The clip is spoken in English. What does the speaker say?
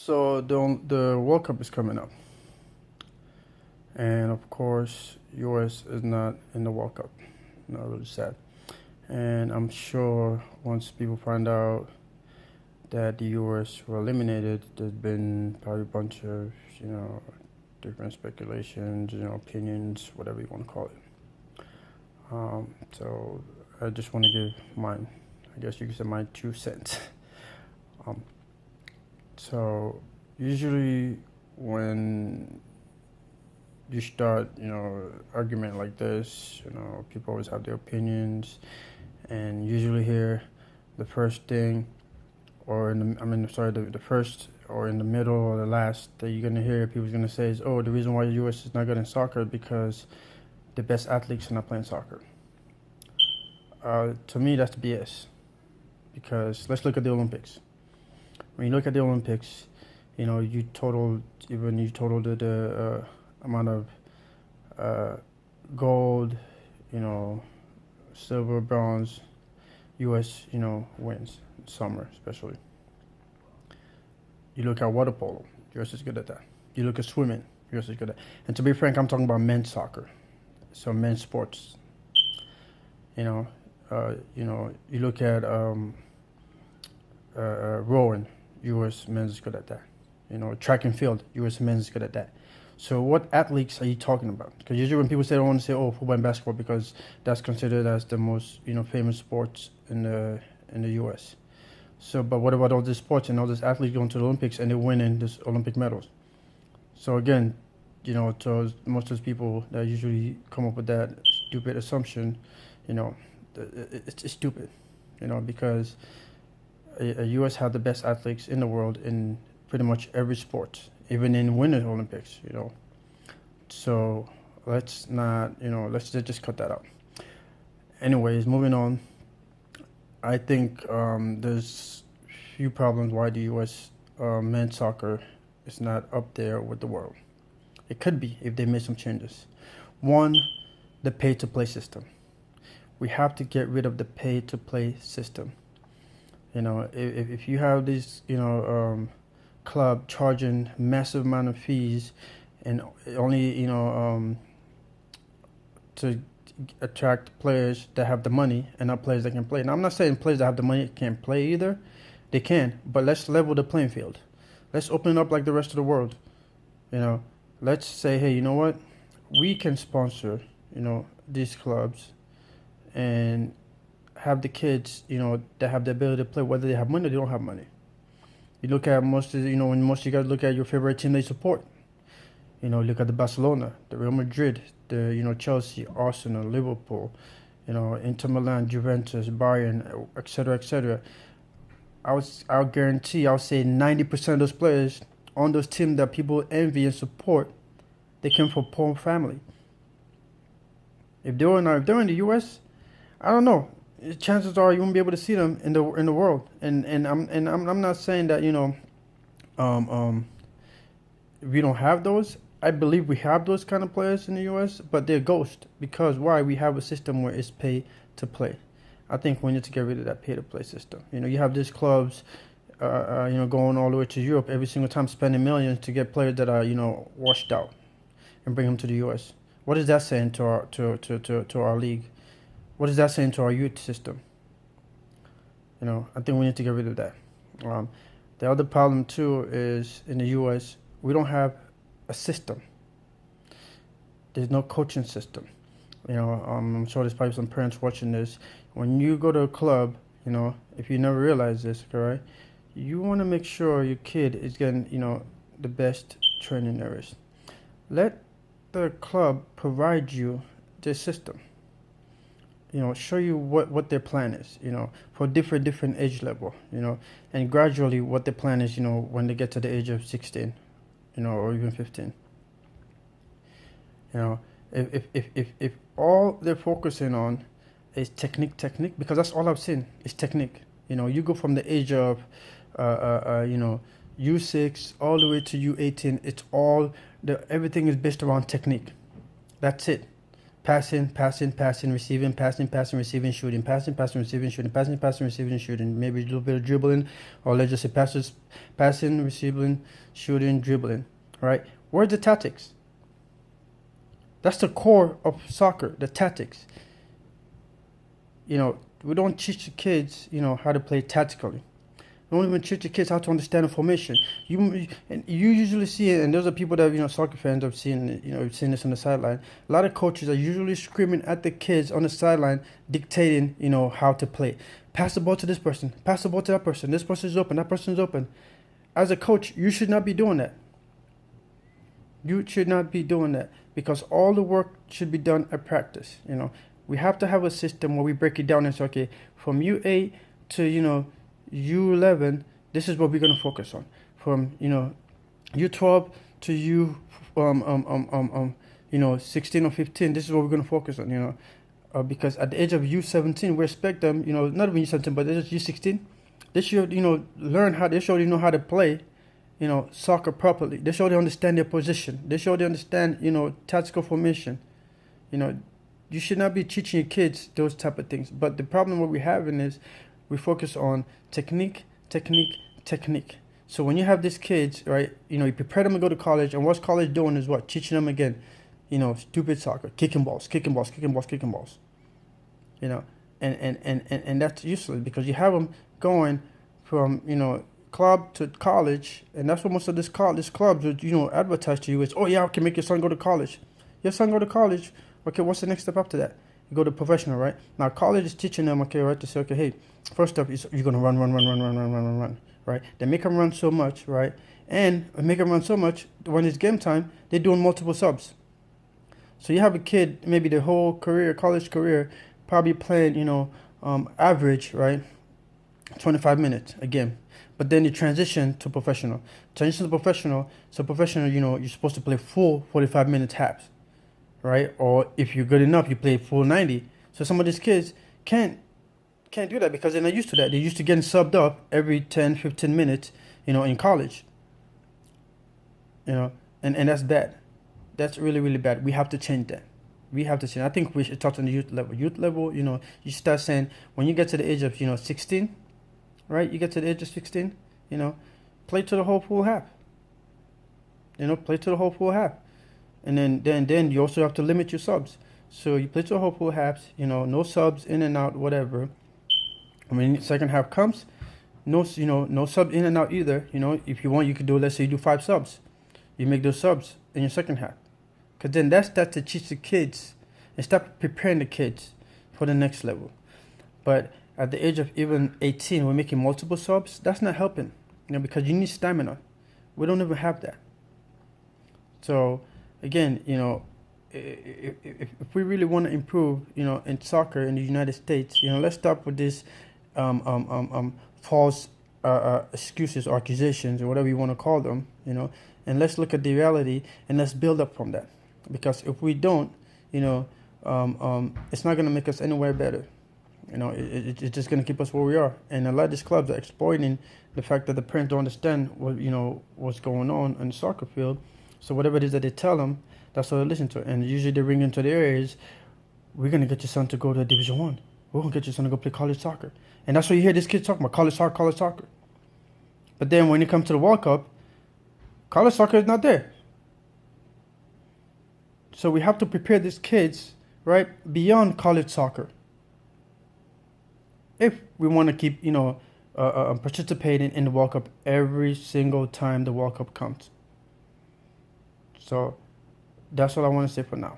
So the World Cup is coming up, and of course, U.S. is not in the World Cup. Not really sad. And I'm sure once people find out that the U.S. were eliminated, there's been probably a bunch of different speculations, opinions, whatever you want to call it. So I just want to give mine. I guess you could say my 2 cents. Um, so usually when you start, argument like this, people always have their opinions, and usually here, the first thing, or the first or in the middle or the last that you're gonna hear people's gonna say is, oh, the reason why the U.S. is not good in soccer is because the best athletes are not playing soccer. To me, that's BS. Because let's look at the Olympics. When you look at the Olympics, you total the amount of gold, silver, bronze, U.S. wins summer especially. You look at water polo, U.S. is good at that. You look at swimming, U.S. is good at. And to be frank, I'm talking about men's soccer, so men's sports. You look at rowing, U.S. men's is good at that. Track and field, U.S. men's is good at that. So what athletes are you talking about? Because usually when people say, I want to say, oh, football and basketball, because that's considered as the most, famous sports in the U.S. So, but what about all these sports and all these athletes going to the Olympics and they're winning these Olympic medals? So again, to most of those people that usually come up with that stupid assumption, it's stupid, because a U.S. have the best athletes in the world in pretty much every sport, even in Winter Olympics, So let's not, let's just cut that out. Anyways, moving on. I think there's few problems why the U.S. Men's soccer is not up there with the world. It could be if they made some changes. One, the pay-to-play system. We have to get rid of the pay-to-play system. If you have these, club charging massive amount of fees and only, to attract players that have the money and not players that can play. Now, I'm not saying players that have the money can't play either. They can, but let's level the playing field. Let's open it up like the rest of the world. Let's say, hey, you know what? We can sponsor, these clubs and have the kids, that have the ability to play, whether they have money or they don't have money. You look at most of, when most of you guys look at your favorite team they support. Look at the Barcelona, the Real Madrid, the Chelsea, Arsenal, Liverpool, Inter Milan, Juventus, Bayern, etc., etc. I'll guarantee, I'll say 90% of those players on those teams that people envy and support, they came from poor family. If they're in the U.S., I don't know. Chances are you won't be able to see them in the world. And I'm not saying that we don't have those. I believe we have those kind of players in the U.S., but they're ghost because why? We have a system where it's pay to play. I think we need to get rid of that pay to play system. You have these clubs, going all the way to Europe every single time, spending millions to get players that are washed out, and bring them to the U.S. What is that saying to our league? What is that saying to our youth system? I think we need to get rid of that. The other problem too is in the U.S. we don't have a system. There's no coaching system. I'm sure there's probably some parents watching this. When you go to a club, if you never realize this, right, you want to make sure your kid is getting, the best training there is. Let the club provide you the system. Show you what their plan is, for different age level, and gradually what their plan is, when they get to the age of 16, or even 15. If all they're focusing on is technique, because that's all I've seen is technique. You go from the age of, U6 all the way to U18. It's all everything is based around technique. That's it. passing, receiving, passing, receiving, shooting, passing, receiving, shooting, passing, receiving, shooting. Maybe a little bit of dribbling, or let's just say passing, receiving, shooting, dribbling. Right? Where's the tactics? That's the core of soccer, the tactics. We don't teach the kids, how to play tactically. We don't even teach the kids how to understand the formation. You usually see it, and those are people that, soccer fans have seen, you've seen this on the sideline. A lot of coaches are usually screaming at the kids on the sideline, dictating, how to play. Pass the ball to this person. Pass the ball to that person. This person is open. That person is open. As a coach, you should not be doing that. You should not be doing that, because all the work should be done at practice. We have to have a system where we break it down and say, okay, from U8 to, U11, this is what we're going to focus on. From, U12 to 16 or 15, this is what we're going to focus on, because at the age of U17, we expect them, not even U17, but U16, they should, learn how, they should know how to play, soccer properly. They should understand their position. They should understand, tactical formation. You should not be teaching your kids those type of things. But the problem what we're having is we focus on technique. So when you have these kids, right, you prepare them to go to college, and what's college doing is what? Teaching them again, stupid soccer, kicking balls. And that's useless, because you have them going from, club to college, and that's what most of these clubs would, advertise to you is, oh yeah, I can make your son go to college. Your son go to college. Okay, what's the next step after that? You go to professional, right? Now college is teaching them, okay, right, to say, okay, hey, first up is you're gonna run, right? They make them run so much, right? And make them run so much when it's game time, they're doing multiple subs. So you have a kid, maybe the whole career, college career, probably playing, average, right, 25 minutes a game. But then you transition to professional. So professional, you're supposed to play full 45 minutes halves, right? Or if you're good enough, you play full 90. So some of these kids can't do that, because they're not used to that. They're used to getting subbed up every 10, 15 minutes, in college. And that's bad. That's really, really bad. We have to change that. I think we should talk on the youth level. You start saying, when you get to the age of, 16, right? You get to the age of 16, play to the whole full half. Play to the whole full half. And then you also have to limit your subs. So you play to the whole full halves, no subs in and out, whatever. When the second half comes, no sub in and out either. If you want, you could do, let's say you do 5 subs. You make those subs in your second half. Because then that's to teach the kids and start preparing the kids for the next level. But at the age of even 18, we're making multiple subs. That's not helping, because you need stamina. We don't even have that. So again, if we really want to improve, in soccer in the United States, let's stop with this false excuses or accusations or whatever you want to call them, and let's look at the reality and let's build up from that. Because if we don't, it's not going to make us anywhere better. It's just going to keep us where we are. And a lot of these clubs are exploiting the fact that the parents don't understand what's going on in the soccer field. So whatever it is that they tell them, that's what they listen to. And usually they bring into the areas, we're going to get your son to go to Division 1. We're going to get your son to go play college soccer. And that's what you hear these kids talking about, college soccer. But then when it comes to the World Cup, college soccer is not there. So we have to prepare these kids, right, beyond college soccer. If we want to keep, participating in the World Cup every single time the World Cup comes. So that's all I want to say for now.